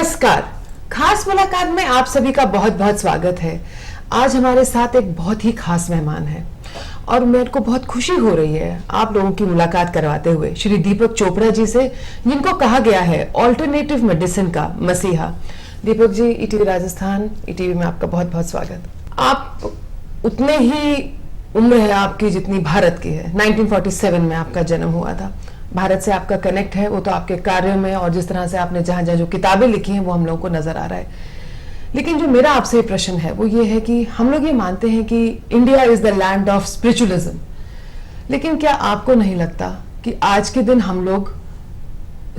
नमस्कार। खास मुलाकात में आप सभी का बहुत बहुत स्वागत है। आज हमारे साथ एक बहुत ही खास मेहमान है और मेरे को बहुत खुशी हो रही है आप लोगों की मुलाकात करवाते हुए श्री दीपक चोपड़ा जी से, जिनको कहा गया है ऑल्टरनेटिव मेडिसिन का मसीहा। दीपक जी, ईटीवी राजस्थान, ईटीवी में आपका बहुत बहुत स्वागत। आप उतने ही उम्र है आपकी जितनी भारत की है। 1947 में आपका जन्म हुआ था। भारत से आपका कनेक्ट है वो तो आपके कार्यों में और जिस तरह से आपने जहां जहां जो किताबें लिखी हैं वो हम लोगों को नजर आ रहा है। लेकिन जो मेरा आपसे प्रश्न है वो ये है कि हम लोग ये मानते हैं कि India is the land of spiritualism, लेकिन क्या आपको नहीं लगता कि आज के दिन हम लोग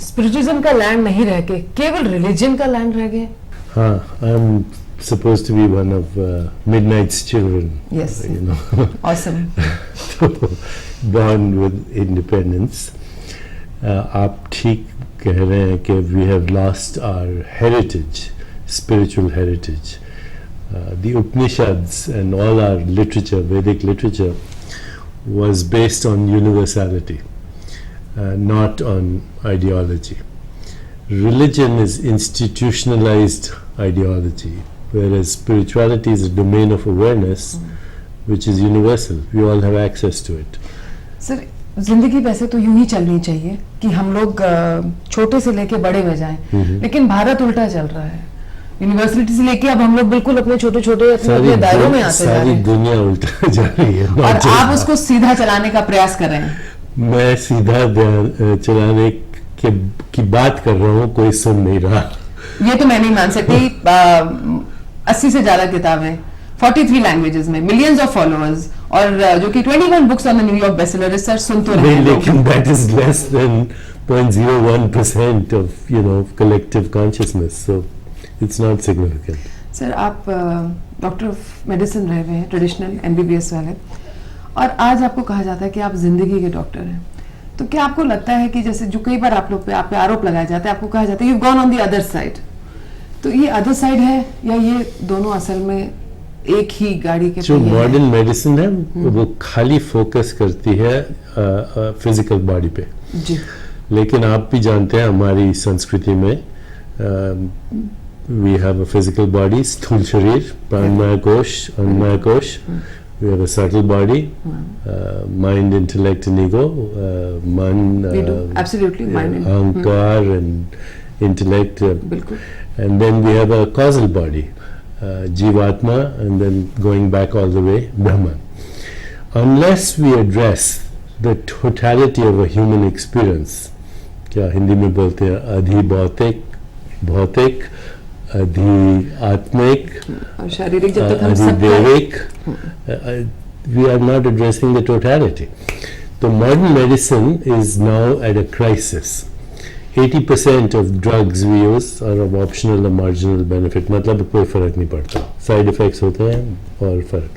स्पिरिचुअलिज्म का लैंड नहीं रह के केवल रिलीजन का लैंड रह गए? हाँ, I am supposed to be one of Midnight's children. Yes. You know. Awesome. Born with independence. आप ठीक कह रहे हैं कि we have lost our heritage, spiritual heritage. The Upanishads and all our literature, Vedic literature, was based on universality, not on ideology. Religion is institutionalized ideology, whereas spirituality is a domain of awareness which is universal. We all have access to it. Sir, जिंदगी वैसे तो यूं ही चलनी चाहिए कि हम लोग छोटे से लेके बड़े में जाएं, लेकिन भारत उल्टा चल रहा है। यूनिवर्सिटी से लेके अब हम लोग बिल्कुल अपने छोटे छोटे अपने दायरों में आते जा रहे हैं। सारी दुनिया उल्टा जा रही है और आप उसको सीधा चलाने का प्रयास कर रहे हैं। मैं सीधा चलाने की बात कर रहा हूँ, कोई सुन नहीं रहा। ये तो मैं नहीं मान सकती। 80 से ज्यादा किताबें, 43 लैंग्वेजेस में, मिलियंस ऑफ फॉलोअर्स, और जो कि 21 books on the New York bestseller. Sir, सुन तो रहे हैं, लेकिन that is less than 0.01% of collective consciousness, so it's not significant. Sir, आप डॉक्टर ऑफ मेडिसिन रहे हुए हैं, ट्रेडिशनल MBBS वाले, और आज आपको कहा जाता है कि आप जिंदगी के डॉक्टर हैं। तो क्या आपको लगता है कि जैसे जो कई बार आप लोग पे आप पे आरोप लगाया जाता है, आपको कहा जाता है you gone on the other side, तो ये अदर साइड है या ये दोनों असल में एक ही गाड़ी के? जो मॉडर्न मेडिसिन है वो खाली फोकस करती है फिजिकल बॉडी पे जी। लेकिन आप भी जानते हैं हमारी संस्कृति में we have a physical body, स्थूल शरीर, प्राणमय कोश, अन्नमय कोश. We have a subtle body, mind, intellect, and ego. Man, we do absolutely mind, ahankar and intellect, and then we have a causal body, Jivatma, and then going back all the way, Brahman. Unless we address the totality of a human experience, क्या हिंदी में बोलते हैं अधि भौतिक, भौतिक, अधि आत्मिक, शारीरिक, जब तक हम अधिदैविक, we are not addressing the totality. So modern medicine is now at a crisis. 80% of drugs we use are of optional or marginal benefit. मतलब कोई फर्क नहीं पड़ता, side effects होते हैं और फर्क.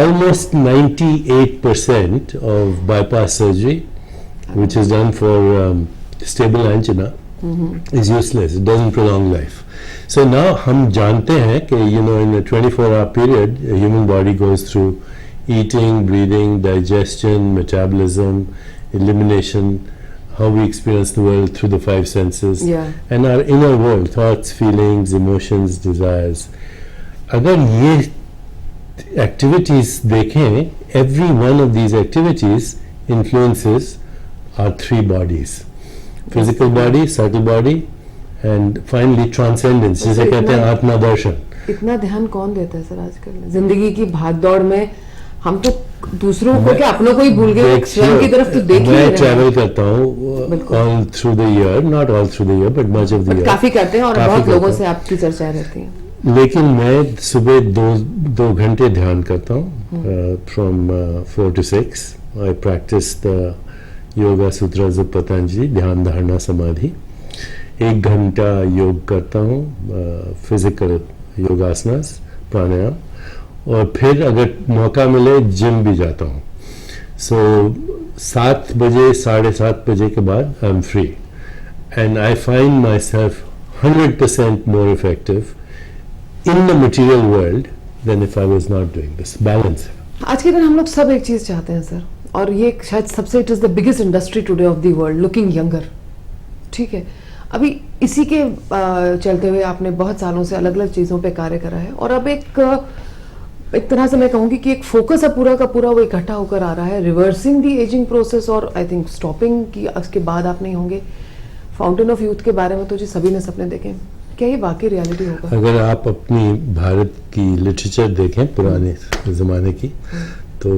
Almost 98% of bypass surgery, which is done for stable angina, is useless. It doesn't prolong life. So now हम जानते हैं कि in a 24-hour period, a human body goes through eating, breathing, digestion, metabolism, elimination, how we experience the world through the 5 senses, and our inner world, thoughts, feelings, emotions, desires. अगर ये activities देखें, every one of these activities influences our 3 bodies. Physical body, subtle body, and finally transcendence, जिसे कहते हैं आत्मा दर्शन. इतना ध्यान कौन देता है सर आजकल जिंदगी की भागदौड़ में? हम तो दूसरों को क्या अपनों को ही भूल गए, स्वयं की तरफ तो देख ही नहीं रहे। मैं ट्रैवल करता हूँ all through the year, not all through the year, but much of the year. काफी करते हैं और बहुत लोगों से आपकी चर्चा रहती है। लेकिन मैं सुबह 2 घंटे ध्यान करता हूँ, from 4 to 6. I practice the yoga sutras of Patanjali, dhyana, dharana, समाधि. 1 घंटा योग करता हूँ, फिजिकल योगासनास, प्राणायाम, और फिर अगर मौका मिले जिम भी जाता हूँ. सो 7 बजे 7:30 बजे के बाद I am free and I find myself 100% more effective in the material world than if I was not doing this. Balance. आज के दिन हम लोग सब एक चीज चाहते हैं सर, और ये शायद सबसे, it is the biggest industry today of the world, looking younger. ठीक है, अभी इसी के चलते हुए आपने बहुत सालों से अलग अलग चीज़ों पे कार्य करा है और अब एक तरह से मैं कहूँगी कि एक फोकस अब पूरा का पूरा वो इकट्ठा होकर आ रहा है रिवर्सिंग दी एजिंग प्रोसेस और आई थिंक स्टॉपिंग की उसके बाद आप नहीं होंगे फाउंटेन ऑफ यूथ के बारे में तो जी सभी ने सपने देखे क्या ये वाकई रियलिटी होगा? अगर आप अपनी भारत की लिटरेचर देखें पुराने ज़माने की तो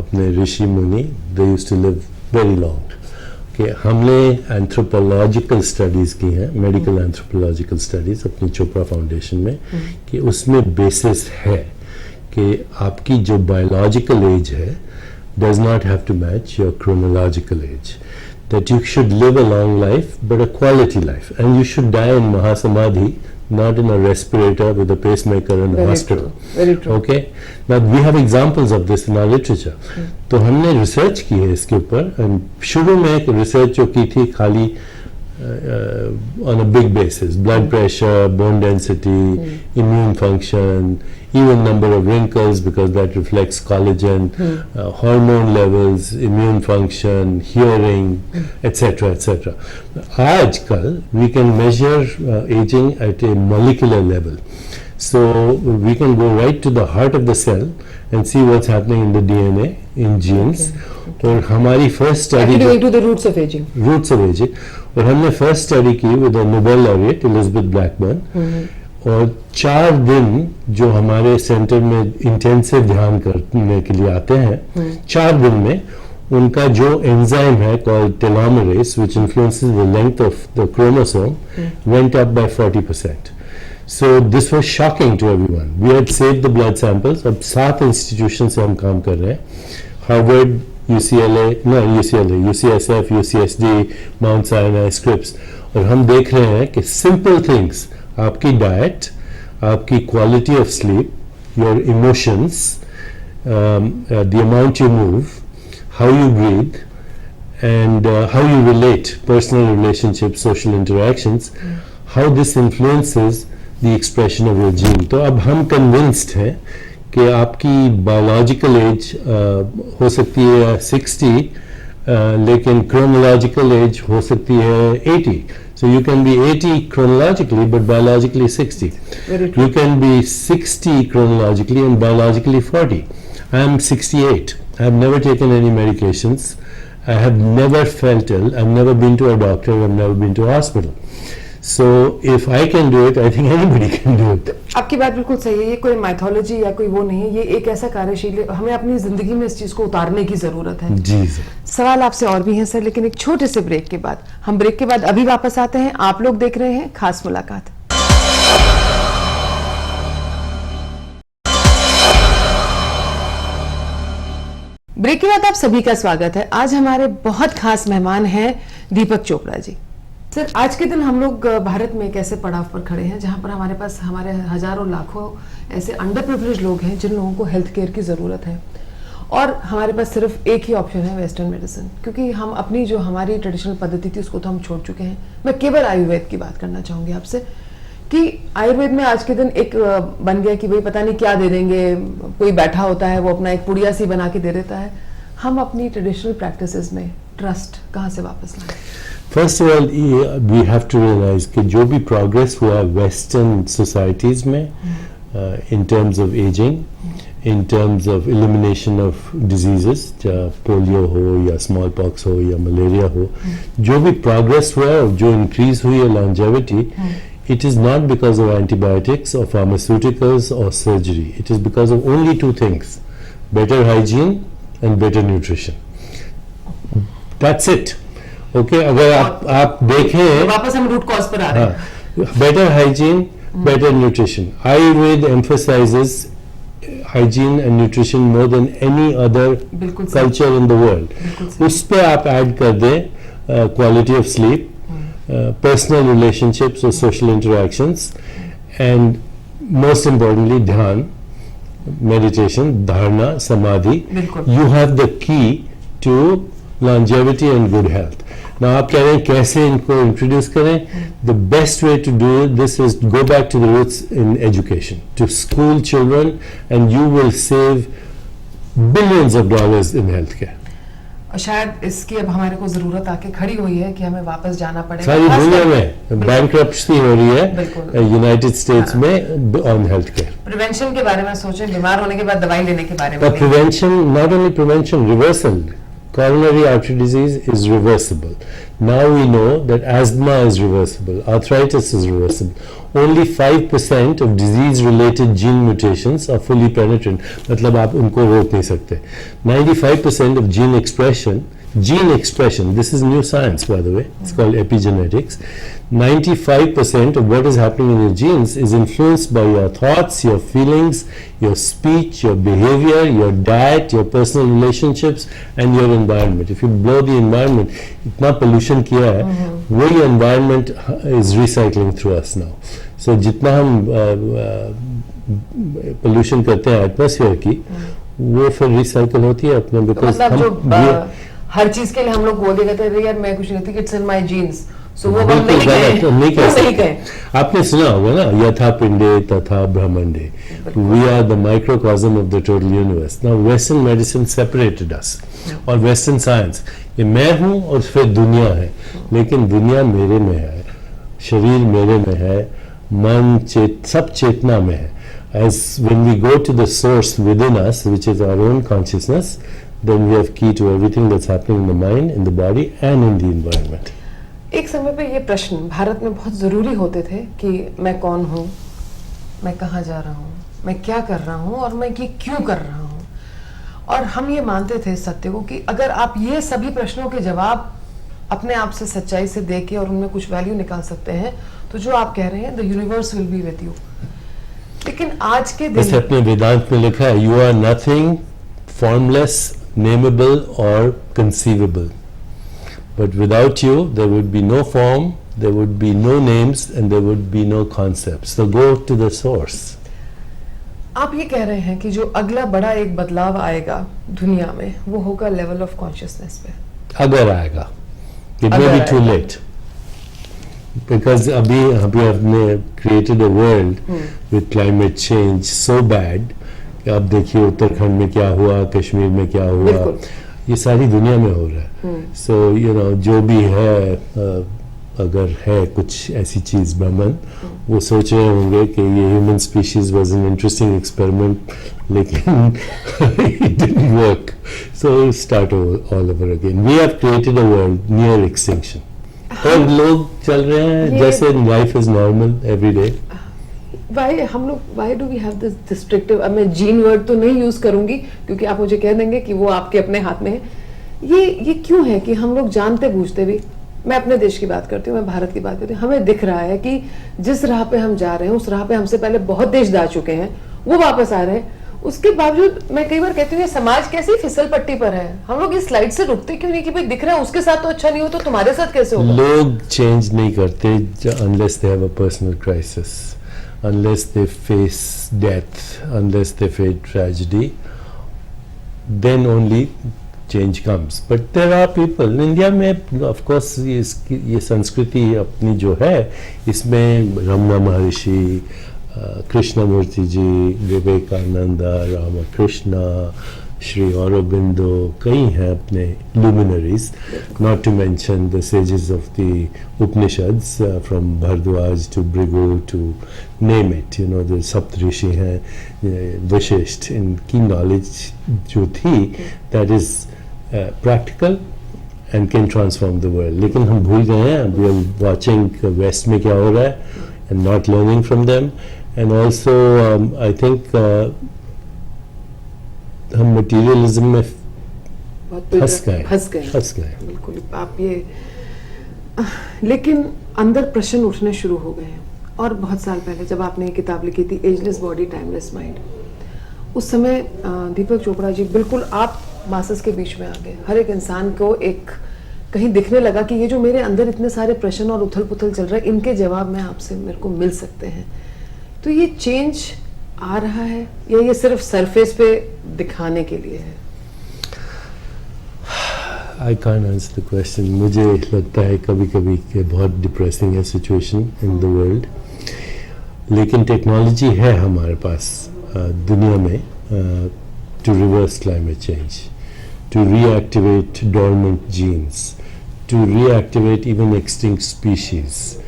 अपने ऋषि मुनि they used to live very long कि हमने एंथ्रोपोलॉजिकल स्टडीज़ की हैं मेडिकल एंथ्रोपोलॉजिकल स्टडीज़ अपनी चोपड़ा फाउंडेशन में कि उसमें बेसिस है कि आपकी जो बायोलॉजिकल एज है does not have to match your chronological age that you should live a long life but a quality life and you should die in Mahasamadhi not in a respirator with a pacemaker in a hospital. Very true. Okay, now we have examples of this in our literature. तो हमने research की है इसके ऊपर शुरू में एक research जो की थी खाली on a big basis blood pressure, bone density, immune function, even number of wrinkles because that reflects collagen, hormone levels, immune function, hearing, etc. etc. आजकल we can measure aging at a molecular level. So we can go right to the heart of the cell and see what's happening in the DNA, in genes. और हमारी first study to the roots of ageing और हमने first study की with Nobel laureate Elizabeth Blackburn और 4 दिन जो हमारे centre में इंटेंसिव ध्यान करने के लिए आते हैं 4 दिन में उनका जो एंजाइम है called telomeres which influences the length of the chromosome went up by 40%. So this was shocking to everyone. We had saved the blood samples. अब 7 इंस्टीट्यूशन से हम काम कर रहे हैं. Harvard, UCSF, UCSD, Mount Sinai, Scripps. और हम देख रहे हैं कि simple things, आपकी डाइट, आपकी quality of sleep, your emotions, the amount you move, how you breathe, and how you relate, personal relationships, social interactions, how this influences the expression of your gene. तो अब हम convinced हैं कि आपकी biological age हो सकती है 60 लेकिन chronological age हो सकती है 80. So you can be 80 chronologically but biologically 60. Very true. You can be 60 chronologically and biologically 40. I am 68. I have never taken any medications. I have never felt ill. I've never been to a doctor. I've never been to a hospital. So if I can do it, I think anybody can do it. आपकी बात बिल्कुल सही है. ये कोई mythology या कोई वो नहीं है. ये एक ऐसा कार्यशील है. हमें अपनी जिंदगी में इस चीज को उतारने की जरूरत है. जी सर. सवाल आपसे और भी हैं सर, लेकिन एक छोटे से ब्रेक के बाद. हम ब्रेक के बाद अभी वापस आते हैं. आप लोग देख रहे हैं खास मुलाकात. ब्रेक के बाद आप सभी का स्वागत है. आज हमारे बहुत खास मेहमान हैं दीपक चोपड़ा जी. सर, आज के दिन हम लोग भारत में एक ऐसे पड़ाव पर खड़े हैं जहां पर हमारे पास हमारे हजारों लाखों ऐसे अंडर प्रिविलेज लोग हैं जिन लोगों को हेल्थ केयर की ज़रूरत है और हमारे पास सिर्फ एक ही ऑप्शन है वेस्टर्न मेडिसिन, क्योंकि हम अपनी जो हमारी ट्रेडिशनल पद्धति थी उसको तो हम छोड़ चुके हैं. मैं केवल आयुर्वेद की बात करना चाहूँगी आपसे कि आयुर्वेद में आज के दिन एक बन गया कि भाई पता नहीं क्या दे देंगे. कोई बैठा होता है वो अपना एक पुड़िया सी बना के दे देता है. हम अपनी ट्रेडिशनल प्रैक्टिसेस में ट्रस्ट कहाँ से वापस लाएं? First of all, we have to realize कि जो भी progress हुआ Western societies में in terms of aging, in terms of elimination of diseases, चाहे पोलियो हो या smallpox हो या malaria हो, जो भी progress हुआ और जो increase हुई है longevity, it is not because of antibiotics or pharmaceuticals or surgery. It is because of only 2 things: better hygiene and better nutrition. That's it. Okay, अगर आप देखें वापस हम रूट कॉज पर आ रहे हैं. Better hygiene, better nutrition. Ayurveda emphasizes hygiene and nutrition more than any other culture in the world. उस पे आप ऐड कर दें quality of sleep, personal relationships or social interactions, and most importantly ध्यान, meditation, dharana, samadhi. You have the key to longevity and good health. Now आप कह रहे हैं कैसे इनको इंट्रोड्यूस करें? The best way to do this is go back to the roots in education, to school children, and you will save billions of dollars in healthcare. और शायद इसकी अब हमारे को जरूरत आके खड़ी हुई है कि हमें वापस जाना पड़ेगा। सारी खास दुनिया करके में बैंक्रप्सी हो रही है बिल्कुल। यूनाइटेड स्टेट्स में ऑन हेल्थ केयर. प्रिवेंशन के बारे में सोचें, बीमार होने के बाद दवाई लेने के बारे में But नहीं। prevention, not only prevention, reversal. Coronary artery disease is reversible. Now we know that asthma is reversible, arthritis is reversible. Only 5% of disease-related gene mutations are fully penetrant. मतलब आप उनको रोक नहीं सकते. 95% of gene expression, this is new science by the way, it's called epigenetics. 95% of what is happening in your genes is influenced by your thoughts, your feelings, your speech, your behavior, your diet, your personal relationships and your environment. If you blow the environment, इतना pollution किया है, वही environment is recycling through us now. So जितना हम pollution करते हैं atmosphere की, वो फिर recycle होती है अपने because मतलब हम जो हर चीज के लिए हम लोग बोल देते हैं यार मैं कुछ नहीं थी, इट्स इन माय जीन्स, सो वो हम बिल्कुल नहीं गलत, कहें, नहीं कह वो नहीं सकते. कहें। आपने सुना होगा ना, यथा पिंडे तथा ब्रह्मांडे. We are the microcosm of the total universe. Now Western medicine separated us, और Western science, ये मैं हूँ और फिर दुनिया है, लेकिन दुनिया मेरे में है, शरीर मेरे में है, मन सब चेतना में है. As when we go to the source within us, which is our own consciousness, then we have key to everything that's happening in the mind, in the body and in the environment. एक समय पे ये प्रश्न भारत में बहुत जरूरी होते थे कि मैं कौन हूँ, मैं कहाँ जा रहा हूँ, मैं क्या कर रहा हूँ और मैं ये क्यों कर रहा हूँ. और हम ये मानते थे इस सत्य को कि अगर आप ये सभी प्रश्नों के जवाब अपने आप से सच्चाई से दे के और उनमें कुछ वैल्यू निकाल सकते हैं, तो जो आप कह रहे हैं the universe will be with you. लेकिन आज के दिन जैसे अपने वेदांत में लिखा है, you are nothing formless, nameable or conceivable, but without you there would be no form, there would be no names and there would be no concepts. So go to the source. आप ये कह रहे हैं कि जो अगला बड़ा एक बदलाव आएगा दुनिया में वो होगा लेवल ऑफ कॉन्शियसनेस पे. अगर आएगा, it may अगर be too आएगा. late, because अभी हमने created a world with climate change so bad. आप देखिए उत्तराखंड में क्या हुआ, कश्मीर में क्या हुआ, ये सारी दुनिया में हो रहा है. सो यू नो जो भी है, अगर है कुछ ऐसी चीज ब्रह्मन, वो सोच रहे होंगे कि ये human species was an interesting experiment, लेकिन it didn't work, so start all over again. We have created a world near extinction, और लोग चल रहे हैं जैसे life is normal every day. Why do we have this destructive, अब मैं gene word तो नहीं यूज करूंगी क्योंकि आप मुझे कह देंगे कि वो आपके अपने हाथ में है. ये क्यों है कि हम लोग जानते बूझते भी, मैं अपने देश की बात करती हूँ, मैं भारत की बात करती हूँ, हमें दिख रहा है कि जिस राह पे हम जा रहे हैं उस राह पे हमसे पहले बहुत देश जा चुके हैं, वो वापस आ रहे हैं. उसके बावजूद मैं कई बार कहती हूँ ये समाज कैसी फिसल पट्टी पर है, हम लोग इस स्लाइड से रुकते क्यों नहीं कि भाई दिख रहा है उसके साथ तो अच्छा नहीं हो तो तुम्हारे साथ कैसे होगा. लोग चेंज नहीं करते unless they have a personal crisis, unless they face death, unless they face tragedy, then only change comes. But there are people India में, of course, ये संस्कृति अपनी जो है, इसमें रमना महर्षि, कृष्णमूर्ति जी, विवेकानंदा, रामकृष्णा, श्री औरोबिंदो, कई हैं अपने luminaries, not to mention the sages of the Upanishads, from Bhardwaj to Bhrigu to name it, you know, the Saptarishi हैं, Vashishth, इनकी knowledge जो थी, that is practical and can transform the world. लेकिन हम भूल गए हैं, we are watching West में क्या हो रहा है and not learning from them, and also I think हम मटीरियलिज्म में फंस गए. बिल्कुल. आप ये लेकिन अंदर प्रश्न उठने शुरू हो गए हैं. और बहुत साल पहले जब आपने ये किताब लिखी थी एजलेस बॉडी टाइमलेस माइंड, उस समय दीपक चोपड़ा जी बिल्कुल आप मासेस के बीच में आ गए. हर एक इंसान को एक कहीं दिखने लगा कि ये जो मेरे अंदर इतने सारे प्रश्न और उथल पुथल चल रहे हैं, इनके जवाब में आपसे मेरे को मिल सकते हैं. तो ये चेंज आ रहा है या ये सिर्फ सरफेस पे दिखाने के लिए है? I can't answer the question. मुझे लगता है कभी कभी कि बहुत डिप्रेसिंग है सिचुएशन इन द वर्ल्ड, लेकिन टेक्नोलॉजी है हमारे पास दुनिया में to reverse climate change, to reactivate dormant genes, to reactivate even extinct species,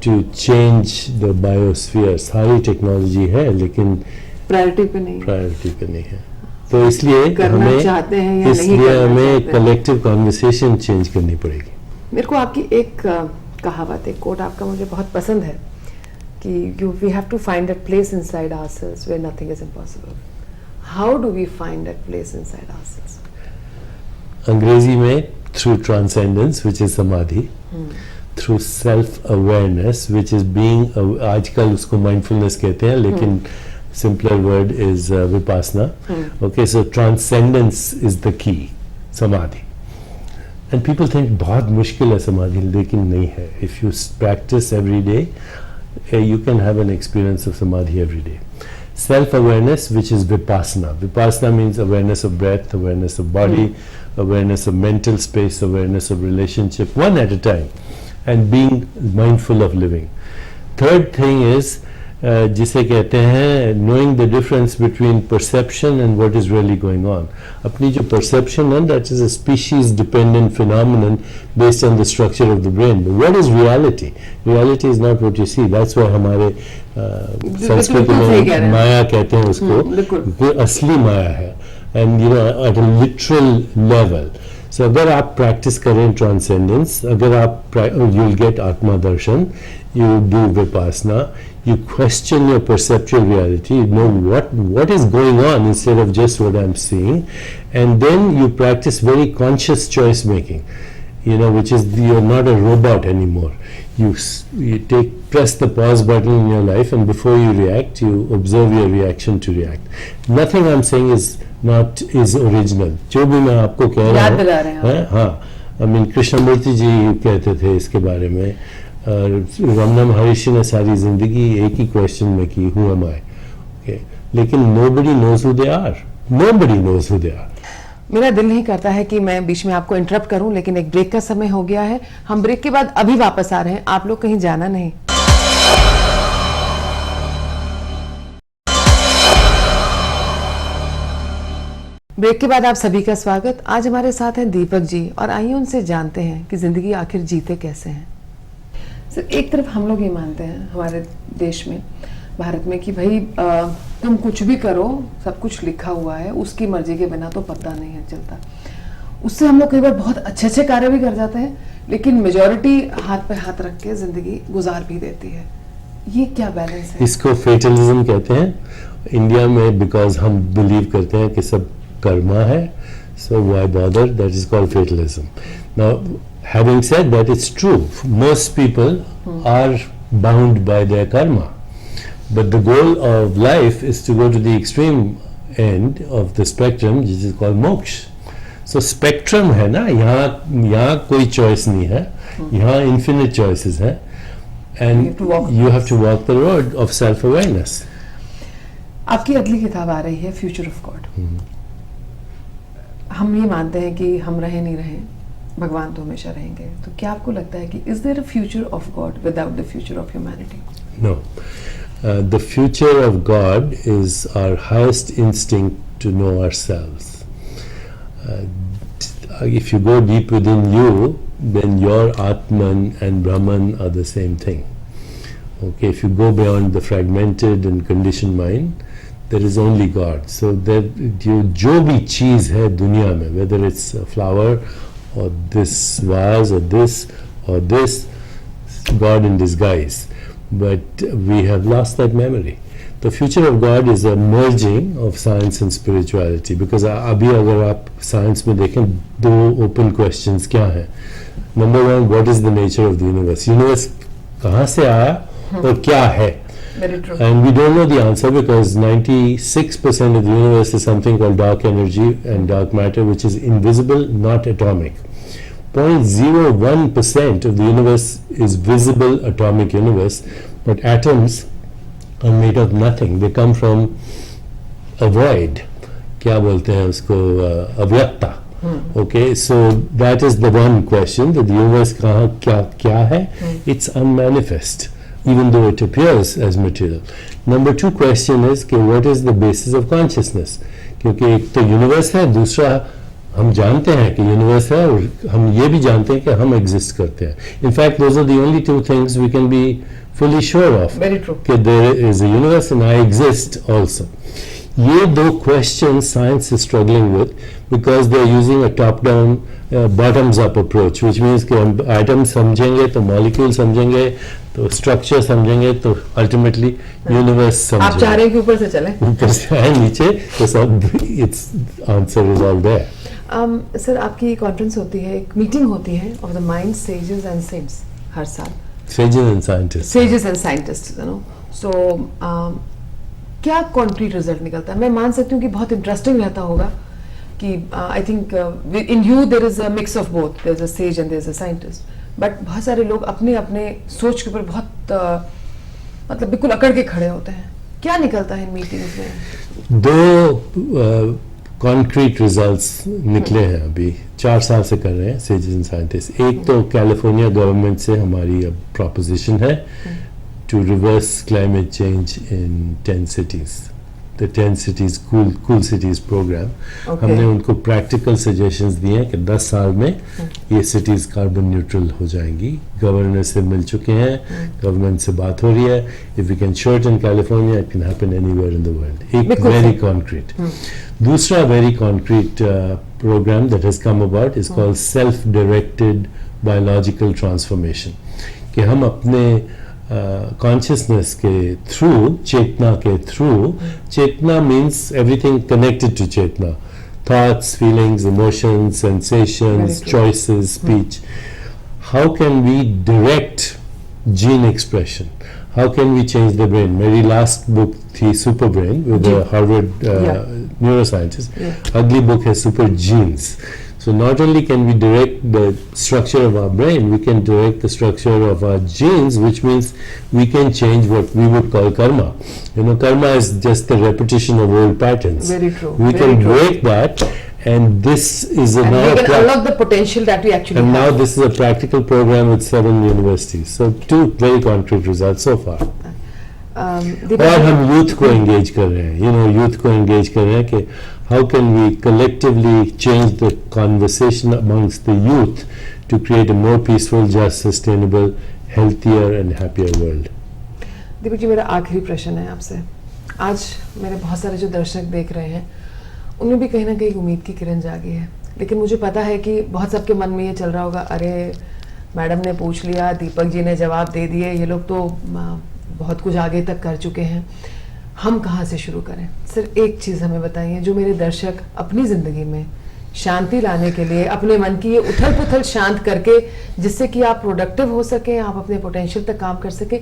to change the biosphere. सारी टेक्नोलॉजी है लेकिन प्रायोरिटी पे नहीं, प्रायोरिटी पे नहीं है. तो इसलिए करना हमें चाहते हैं या नहीं इसलिए करना हमें चाहते हैं. कलेक्टिव कॉन्वर्सेशन चेंज करनी पड़ेगी. मेरे को आपकी एक कहावत, एक कोट आपका मुझे बहुत पसंद है कि we have to find that place inside ourselves where nothing is impossible. How do we find that place inside ourselves? अंग्रेजी में through transcendence which is samadhi, through self awareness which is being, आजकल उसको माइंडफुलनेस कहते हैं लेकिन simpler word is vipassana. Okay, so transcendence is the key, samadhi. And people think बहुत मुश्किल है समाधि, लेकिन नहीं है. If you practice every day, you can have an experience of samadhi every day. Self-awareness, which is vipassana. Vipassana means awareness of breath, awareness of body, awareness of mental space, awareness of relationship, one at a time, and being mindful of living. Third thing is जिसे कहते हैं knowing the difference between perception and what is really going on. अपनी जो perception है, that is a species dependent phenomenon based on the structure of the brain. But what is reality? Reality is not what you see. That's why हमारे संस्कृत में माया कहते हैं उसको, वो असली माया है. And you know, at a literal level. So अगर आप practice करें transcendence, अगर आप you'll get आत्मा दर्शन, you do vipassana, you question your perceptual reality, you know what is going on instead of just what I'm seeing, and then you practice very conscious choice making, you know, which is you're not a robot anymore. You press the pause button in your life, and before you react, you observe your reaction to react. Nothing I'm saying is original. जो भी मैं आपको कह रहा हूँ, हाँ, I mean Krishnamurthy जी कहते थे इसके बारे में. रमना महर्षि ने सारी जिंदगी एक ही क्वेश्चन में की, हु एम आई. लेकिन nobody knows who they are. Nobody knows who they are. मेरा दिल नहीं करता है कि मैं बीच में आपको इंटरप्ट करूं, लेकिन एक ब्रेक का समय हो गया है. हम ब्रेक के बाद अभी वापस आ रहे हैं, आप लोग कहीं जाना नहीं. ब्रेक के बाद आप सभी का स्वागत. आज हमारे साथ हैं दीपक जी, और आइए उनसे जानते हैं कि जिंदगी आखिर जीते कैसे हैं. सर, एक तरफ हम लोग ये मानते हैं हमारे देश में, भारत में, कि भाई तुम कुछ भी करो, सब कुछ लिखा हुआ है, उसकी मर्जी के बिना तो पता नहीं है चलता. उससे हम लोग कई बार बहुत अच्छे अच्छे कार्य भी कर जाते हैं, लेकिन मेजॉरिटी हाथ पे हाथ रख के जिंदगी गुजार भी देती है. ये क्या बैलेंस है? इसको फेटलिज्म कहते हैं इंडिया में, बिकॉज हम बिलीव करते हैं कि सब कर्मा है, so why bother? That is called fatalism. Now, having said that, it's true. Most people are bound by their karma. But the goal of life is to go to the extreme end of the spectrum, which is called moksha. So spectrum है ना, यहाँ कोई choice नहीं है, यहाँ infinite choices हैं, and you have to walk the road of self-awareness. आपकी अगली किताब आ रही है, फ्यूचर ऑफ गॉड. हम ये मानते हैं कि हम रहे नहीं रहे, भगवान तो हमेशा रहेंगे. तो क्या आपको लगता है कि is there a future of God without the future of humanity? No. The future of God is our highest instinct to know ourselves. If you go deep within you, then your Atman and Brahman are the same thing. Okay, if you go beyond the fragmented and conditioned mind, there is only God. So जो भी चीज़ है दुनिया में, whether it's a flower or this vase or this, God in disguise. But we have lost that memory. The future of God is a merging of science and spirituality. Because अभी अगर आप science में देखें, दो open questions क्या हैं? Number one, what is the nature of the universe? Universe कहाँ से आया और क्या है? Very true. And we don't know the answer because 96% of the universe is something called dark energy and dark matter, which is invisible, not atomic. 0.01% of the universe is visible atomic universe, but atoms are made of nothing. They come from a void. क्या बोलते हैं उसको? अव्यक्ता. Okay, so that is the one question, that the universe कहाँ क्या है? It's unmanifest, even though it appears as material. Number two question is कि what is the basis of consciousness? क्योंकि एक तो यूनिवर्स है, दूसरा हम जानते हैं कि यूनिवर्स है और हम ये भी जानते हैं कि हम एग्जिस्ट करते हैं. In fact those are the only two things we can be fully sure of. Very true. कि there is a universe and I exist also. ये दो questions science is struggling with because they are using a top-down, bottoms-up approach, which means कि हम atom समझेंगे तो molecule समझेंगे तो structure समझेंगे तो ultimately universe समझेंगे. आप चाह रहे हैं कि ऊपर से चलें? ऊपर से आए नीचे तो सब its answer is all there. Sir आपकी कॉन्फ्रेंस होती है, एक मीटिंग होती है of the mind sages and saints हर साल. Sages and scientists. Sages and scientists, you know. So, क्या कॉन्क्रीट रिजल्ट निकलता है? मैं मान सकती हूँ कि बहुत इंटरेस्टिंग रहता होगा कि I think in you there is a mix of both, there is a sage and there is a scientist, but बहुत सारे लोग अपने अपने सोच के ऊपर बहुत मतलब बिल्कुल अकड़ के खड़े होते हैं. क्या निकलता है इन मीटिंग्स में? दो कॉन्क्रीट रिजल्ट्स निकले हैं अभी 4 साल से कर रहे हैं सेजेस एंड साइंटिस्ट. एक तो कैलिफोर्निया गवर्नमेंट से हमारी अब प्रोपोजिशन है to reverse climate change in 10 cities, the 10 cities cool cities program. हमने उनको प्रैक्टिकल सजेशंस दिए हैं कि 10 साल में ये सिटीज कार्बन न्यूट्रल हो जाएंगी. गवर्नर से मिल चुके हैं, गवर्नमेंट से बात हो रही है. If we can show it in California, it can happen anywhere in the world. एक वेरी कॉन्क्रीट. दूसरा very concrete program that has come about is called self-directed biological transformation. कि हम अपने consciousness के through, चेतना के through, Chetna means everything connected to Chetna, thoughts, feelings, emotions, sensations, choices, speech. How can we direct gene expression? How can we change the brain? मेरी last book थी Super Brain with a Harvard neuroscientist. Ugly book है Super Genes. So not only can we direct the structure of our brain, we can direct the structure of our genes, which means we can change what we would call karma. You know, karma is just the repetition of old patterns. Very true. We can break that, and this is a and we can unlock the potential that we actually and have. now this is a practical program with 7 universities. So 2 very concrete results so far. और हम youth को engage कर रहे हैं, youth को engage कर रहे हैं कि how can we collectively change the conversation amongst the youth to create a more peaceful, just, sustainable, healthier and happier world. Deepak ji, मेरा आखिरी प्रश्न है आपसे. आज मेरे बहुत सारे जो दर्शक देख रहे हैं उनमें भी कहीं ना कहीं उम्मीद की किरण जागी है, लेकिन मुझे पता है कि बहुत सबके मन में ये चल रहा होगा, अरे मैडम ने पूछ लिया, दीपक जी ने जवाब दे दिए, ये लोग तो बहुत कुछ आगे तक कर चुके हैं, हम कहाँ से शुरू करें? सिर्फ एक चीज़ हमें बताइए जो मेरे दर्शक अपनी ज़िंदगी में शांति लाने के लिए, अपने मन की ये उथल पुथल शांत करके, जिससे कि आप प्रोडक्टिव हो सकें, आप अपने पोटेंशियल तक काम कर सकें,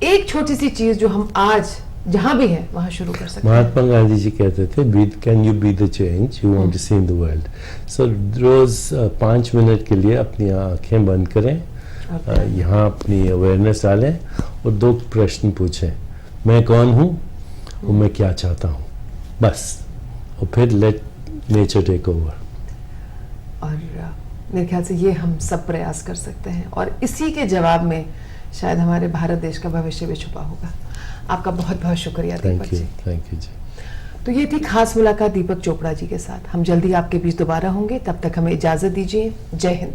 एक छोटी सी चीज़ जो हम आज जहाँ भी हैं वहाँ शुरू कर सकते हैं. महात्मा गांधी जी कहते थे, can you be the change you want to see in the world. So रोज 5 मिनट के लिए अपनी आंखें बंद करें, यहाँ अपनी अवेयरनेस डालें और 2 प्रश्न पूछें. मैं कौन हूँ और मैं क्या चाहता हूँ, बस. और फिर लेट नेचर टेक ओवर. और मेरे ख्याल से ये हम सब प्रयास कर सकते हैं, और इसी के जवाब में शायद हमारे भारत देश का भविष्य भी छुपा होगा. आपका बहुत बहुत शुक्रिया दीपक जी. थैंक यू जी. तो ये थी खास मुलाकात दीपक चोपड़ा जी के साथ. हम जल्दी आपके बीच दोबारा होंगे, तब तक हमें इजाज़त दीजिए. जय हिंद.